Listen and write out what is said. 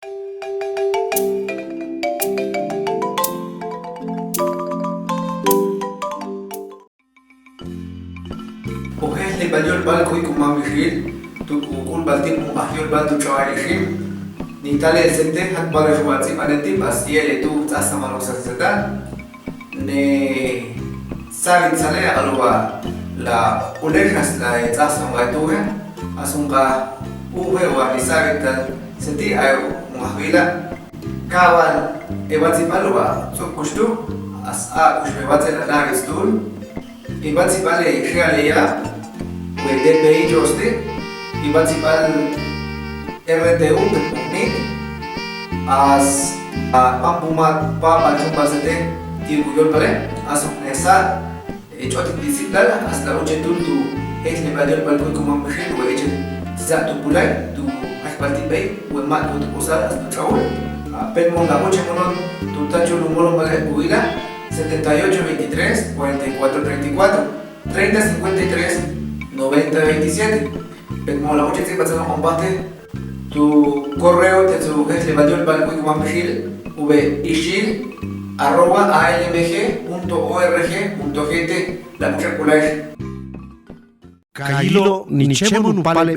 Ojes le valió el balco y como amigil, tu cucul baltim un agiol baltu chavalishim, ni tal el sente hat para jugarsi panetim así el tu tasa marosa seta, ne sabit sale alwa la ulejas la tasa ngatuhe, asunga uhe wa ni sabit senti ayo ngahila, kawan ebatsi palwa so kushtu as a kushme batse la nagistul. Ibatzipal realeia, o DPI joste, Ibatzipal RTU punit, as pampuma pa bazete tirguyol pare, as nessa echoti disciplina hasta ochetul tu etne badel balco como machine o echen za tu pulai tu asparti bay o mat tu usar as tu chaul. Penmon la oche monon tu tacho numero male buila 78 23 44 34 30 53 90 27. Como la noche se pasa a combate, tu correo te sugeres le valió el balco y como amigil @almg.org.gt la mucha culay. Kailo ni chemo nupale